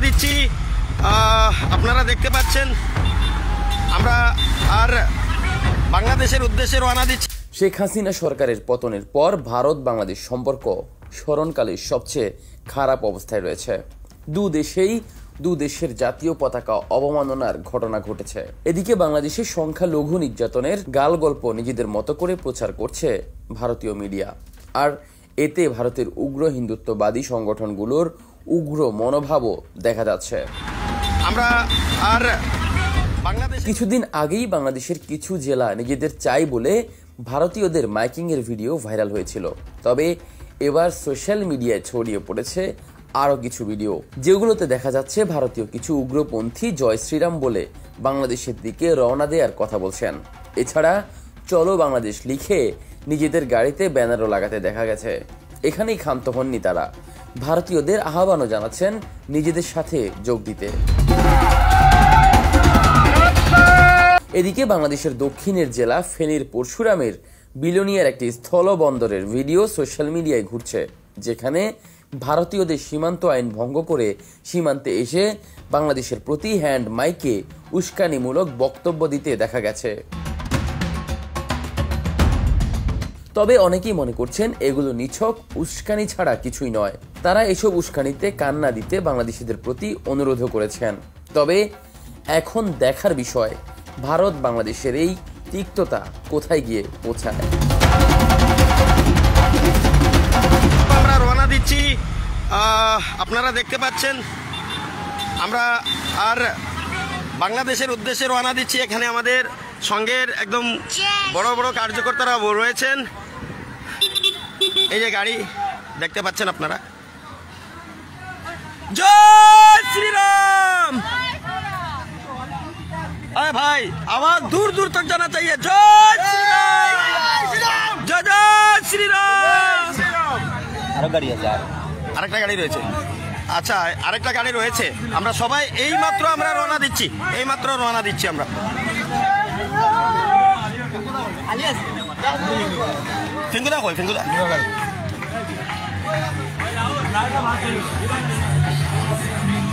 দিচ্ছি। আপনারা দেখতে পাচ্ছেন আমরা আর বাংলাদেশের উদ্দেশ্যে রওনা দিচ্ছি। শেখ হাসিনা সরকারের পতনের পর ভারত বাংলাদেশ সম্পর্ক স্মরণকালের সবচেয়ে খারাপ অবস্থায় রয়েছে। দু দেশের জাতীয় পতাকা অবমাননার ঘটনা ঘটেছে। এদিকে বাংলাদেশের সংখ্যালঘু নির্যাতনের গাল গল্প নিজেদের মতো করে প্রচার করছে ভারতীয় মিডিয়া, আর এতে ভারতের উগ্র হিন্দুত্ববাদী সংগঠনগুলোর উগ্র মনোভাবও দেখা যাচ্ছে। আমরা আর কিছুদিন আগেই বাংলাদেশের কিছু জেলা নিজেদের চাই বলে ভারতীয়দের মাইকিং এর ভিডিও ভাইরাল হয়েছিল। তবে এবার সোশ্যাল মিডিয়ায় ছড়িয়ে পড়েছে আরও কিছু ভিডিও, যেগুলোতে দেখা যাচ্ছে ভারতীয় কিছু উগ্রপন্থী জয় শ্রীরাম বলে বাংলাদেশের দিকে রওনা দেওয়ার কথা বলছেন। এছাড়া চলো বাংলাদেশ লিখে নিজেদের গাড়িতে ব্যানারও লাগাতে দেখা গেছে। এখানেই ক্ষান্ত হননি তারা, ভারতীয়দের আহ্বানও জানাচ্ছেন নিজেদের সাথে যোগ দিতে। এদিকে বাংলাদেশের দক্ষিণের জেলা ফেনীর পরশুরামের বিলোনিয়ার একটি স্থলবন্দরের ভিডিও সোশ্যাল মিডিয়ায় ঘুরছে, যেখানে ভারতীয়দের সীমান্ত আইন ভঙ্গ করে সীমান্তে এসে বাংলাদেশের প্রতি হ্যান্ড মাইকে উস্কানিমূলক বক্তব্য দিতে দেখা গেছে। তবে অনেকেই মনে করছেন এগুলো নিছক উস্কানি ছাড়া কিছুই নয়। তারা এসব উস্কানিতে কান না দিতে বাংলাদেশিদের প্রতি অনুরোধও করেছেন। তবে এখন দেখার বিষয় ভারত বাংলাদেশের এই তিক্ততা কোথায় গিয়ে পৌঁছায়। আমরা রওনা দিচ্ছি। আপনারা দেখতে পাচ্ছেন আমরা আর বাংলাদেশের উদ্দেশ্যে রওনা দিচ্ছি। এখানে আমাদের সঙ্গের একদম বড় বড় কার্যকর্তারা রয়েছেন। এই যে গাড়ি দেখতে পাচ্ছেন আপনারা। জয় শ্রীরাম। अरे भाई आवाज दूर दूर तक जाना चाहिए। जय श्रीराम, जय जय श्रीराम। আরেকটা গাড়ি রয়েছে। আচ্ছা, আরেকটা গাড়ি রয়েছে। আমরা সবাই এইমাত্র আমরা রওনা দিচ্ছি, আমরা। ফিঙ্গুদা কই? ফিঙ্গুদা